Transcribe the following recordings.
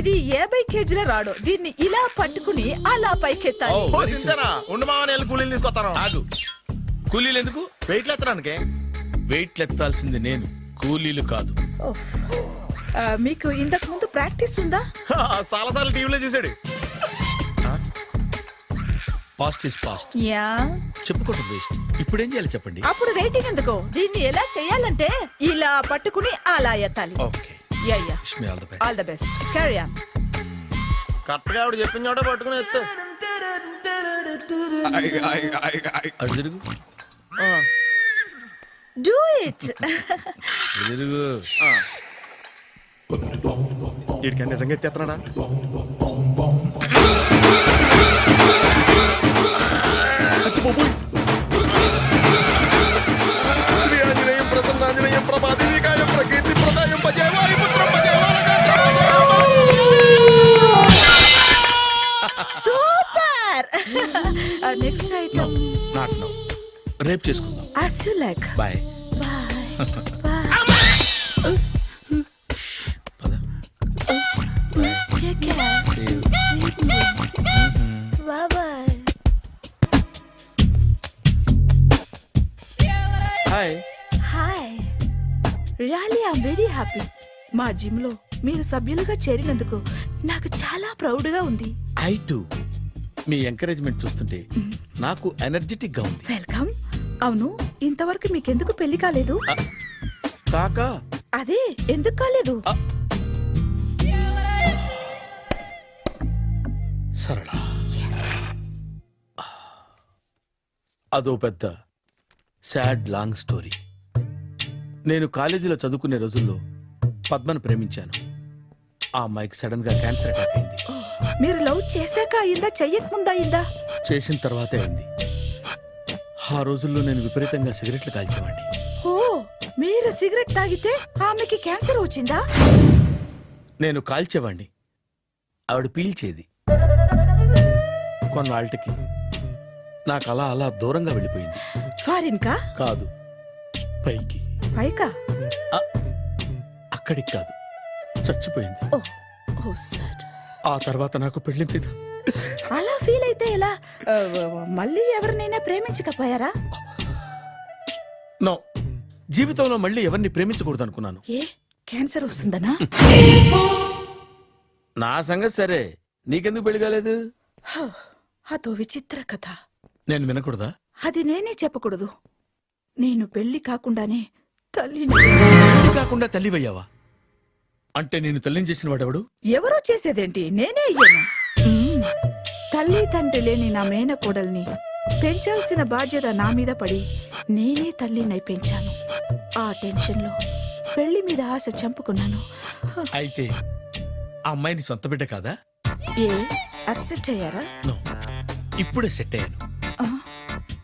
ఇది 50 కేజీల రాడు. దీన్ని ఇలా పట్టుకుని అలా పైకెత్తాలి. ఉండు మామ, నేను కూలీలు తీసుకొస్తాను. ఆగు, కూలీలు ఎందుకు? వెయిట్లు ఎత్తడానికి. వెయిట్లు ఎత్తాల్సింది నేను, కూలీలు కాదు. మీకు ఇంతకు ముందు ప్రాక్టీస్ ఉందా? చాలా సార్లు టీవీలో చూసాడు. Past is past, yeah. చెప్పుకోవడం వేస్ట్. ఇప్పుడు ఏం చేయాలి చెప్పండి. అప్పుడు వెయిటింగ్ ఎందుకు? దీన్ని ఎలా చేయాలంటే ఇలా పట్టుకుని అలా ఎత్తాలి. Okay, ya ya. Wish me all the best. All the best. Carry on. Correct గా ఆవిడ చెప్పిన చోట పట్టుకుని ఎత్తు. అటు తిరుగు, డూ ఇట్. అటు తిరుగు. వీడికి నిజంగా ఎత్తేస్తున్నాడా? శ్రీ ఆంజనేయం ప్రసన్నాంజనేయం ప్రభాదేవికాయం ప్రకీర్తి ప్రదాయం భజేవాయు పుత్రం super. Next item not now, రేపు చేసుకుందాం. as you like. Bye. Bye. పద. Take care. See you. Sweet dreams. Bye bye. Hi. Hi. Really, I'm very happy. మా జిమ్ లో మీరు సభ్యులుగా చేరినందుకు నాకు చాలా ప్రౌడ్ గా ఉంది. I to. మీ ఎంకరేజ్మెంట్ చూస్తుంటే నాకు ఎనర్జెటిక్ గా ఉంది. వెల్కమ్. అవును, ఇంతవరకు మీకెందుకు పెళ్లి కాలేదు? కాకా, అదే ఎందుకు కాలేదు? సరళ, అదో పెద్ద సాడ్ లాంగ్ స్టోరీ. నేను కాలేజీలో చదువుకునే రోజుల్లో పద్మను ప్రేమించాను. ఆ అమ్మాయికి సడన్ గా క్యాన్సర్ అటాక్ అయింది. మీరు లవ్ చేశాక అయిందా, చెయ్యక ముందా అయిందా? చేసిన తర్వాతే అయింది. ఆ రోజుల్లో నేను విపరీతంగా సిగరెట్లు కాల్చేవాడిని. ఓ, మీరు సిగరెట్ తాగితే ఆమెకి క్యాన్సర్ వచ్చిందా? నేను కాల్చేవాణ్ణి, ఆవిడ పీల్చేది. కొన్నాళ్ళకి నాకు అలా అలా దూరంగా వెళ్ళిపోయింది. ఫారిన్ కా? కాదు, పైకి. పైకా? అక్కడికి కాదు, చచ్చిపోయింది. ఓ ఓ సార్. ఆ తర్వాత నాకు పెళ్లి మీద అలా ఫీల్ అయితే ఎలా? మళ్ళీ ఎవరినైనా ప్రేమించకపోయారా? నో, జీవితంలో మళ్ళీ ఎవరిని ప్రేమించకూడదు అనుకున్నాను. ఏ, క్యాన్సర్ వస్తుందనా? నా సంగతి సరే, నీకెందుకు పెళ్లి కాలేదు? అదో విచిత్ర కథ. నేను వినకూడదా? అది నేనే చెప్పకూడదు. నేను పెళ్లి కాకుండానే తల్లిని. పెళ్లి కాకుండా తల్లివయ్యావా? అంటే నేను తల్లిని చేసిన వాడెవడు? ఎవరో చేసేదేంటి, నేనే అయ్యాను. తల్లి తండ్రి లేని నా మేనకోడల్ని పెంచాల్సిన బాధ్యత నా మీద పడి నేనే తల్లినై పెంచాను. ఆ టెన్షన్లో పెళ్లి మీద ఆశ చంపుకున్నాను. అయితే ఆ అమ్మాయిని సొంత బిడ్డ కాదా? ఏ, అప్సెట్ అయ్యారా? నో, ఇప్పుడే సెట్ అయ్యాను.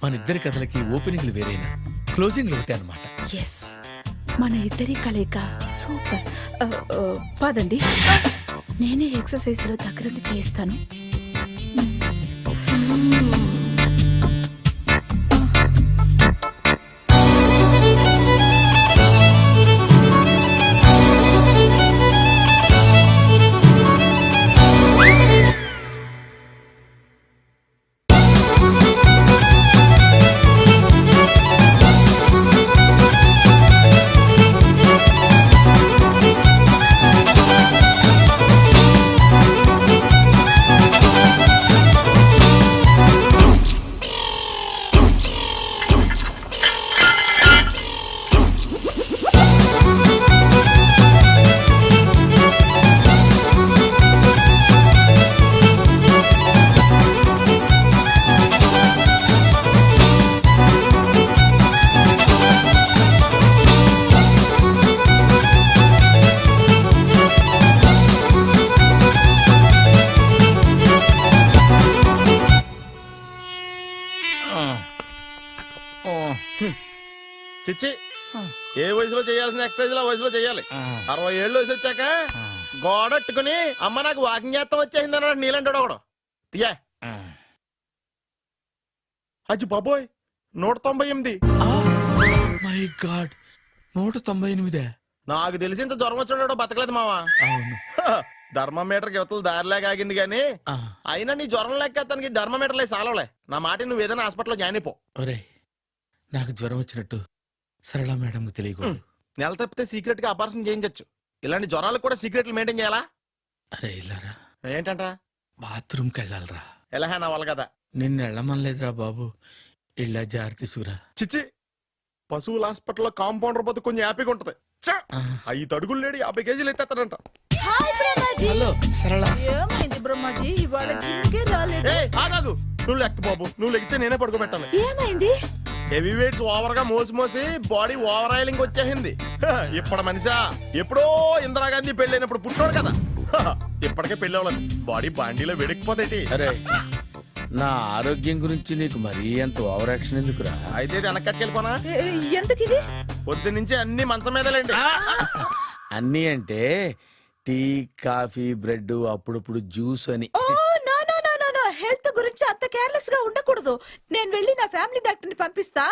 మన ఇద్దరి కథలకి ఓపెనింగ్లు వేరైనా క్లోజింగ్లు ఒకటే అన్నమాట. ఎస్, మన ఇద్దరి కలయిక సూపర్. పదండి, నేనే ఎక్సర్సైజ్ లో దగ్గరుండి చేయిస్తాను. చిచ్చి, ఏ వయసులో చేయాల్సిన ఎక్సర్సైజ్ ఆ వయసులో చేయాలి. 60 ఏళ్ళు వయసు వచ్చాక గోడట్టుకుని అమ్మ నాకు వాకింగ్ చేస్తాం వచ్చేసింది అన్నాడు నీలంటాడు ఒకడు. యా అచ్చి బాబోయ్, 198. My God, 198. నాకు తెలిసి ఇంత జ్వరం వచ్చాడు బతకలేదు మావా. అవును, ధర్మమీటర్ యువతలు దారిలాగా ఆగింది గానీ ఆ, అయినా నీ జ్వరం లెక్క అతనికి ధర్మమీటర్లే సాలవలే. నా మాట నువ్వు ఏదైనా హాస్పిటల్లో జాయిన్ అయిపో. ఒరేయ్ నాకు జ్వరం వచ్చినట్టు సరళ మేడంకు తెలియకూడదు. నెల తప్పితే సీక్రెట్ గా ఆపరేషన్ చేయించచ్చు. ఇలాంటి జ్వరాలకు కూడా సీక్రెట్లు మెయింటైన్ చేయాలా? అరే ఇల్లారా ఏంటంట? బాత్రూమ్కి వెళ్ళాలరా. ఎలా నా వాళ్ళ కదా. నిన్ను వెళ్ళమనలేదురా బాబు. ఇళ్ళ జారి తీసుకురా. చిచ్చి, పశువుల హాస్పిటల్లో కాంపౌండర్ పోతే కొంచెం హ్యాపీగా ఉంటది. చ్చ! 5 అడుగులు లేడి 50 కేజీలు ఎత్తేస్తాడంట. హాయ్ బ్రహ్మాజీ. హలో సరళ. ఏమైంది బ్రహ్మాజీ, ఇవాళ జిమ్కే రాలేదు? ఏ ఆగాగు, నువ్వు లెక్క బాబు. నువ్వు లెక్కితే నేనే పడుకోబెట్టాలి. ఏమైంది? హెవీ వెయిట్స్ ఓవర్ గా మోసి మోసి బాడీ ఓవర్ ఆయిలింగ్ వచ్చేసింది. ఇప్పుడు మనిషా ఎప్పుడో ఇందిరాగాంధీ పెళ్ళైనప్పుడు పుట్టాడు కదా. ఇప్పటికే పెళ్ళి అవ్వలేదు. బాడీ బాండీలో వెడికిపోతేటి. అరే నా ఆరోగ్యం గురించి నీకు మరీ అంత ఓవర్ యాక్షన్ ఎందుకురా? అయితే ఇది వెనక్కట్టుకెళ్ళిపోనా? ఎందుకు ఇది? పొద్దు నుంచి అన్ని మంచం మీదలేండి. అన్నీ అంటే టీ కాఫీ బ్రెడ్ అప్పుడప్పుడు జ్యూస్ అని. Oh no no no no no, health గురించి అంత కేర్లెస్ గా ఉండకూడదు. నేను వెళ్ళి నా ఫ్యామిలీ డాక్టర్ ని పంపిస్తా.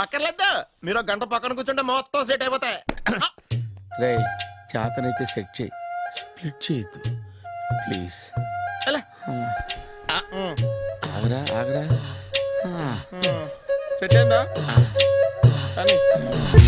అక్కర్లేదు, మీరు 1 గంట పక్కన కూర్చుంటే మొత్తం సెట్ అయిపోతాయి. రే చేతనైతే సెట్ చేయి, స్ప్లిట్ చేయొద్దు ప్లీజ్. ఎలా? ఆగరా ఆగరా. సెట్ అయిందా? కానీ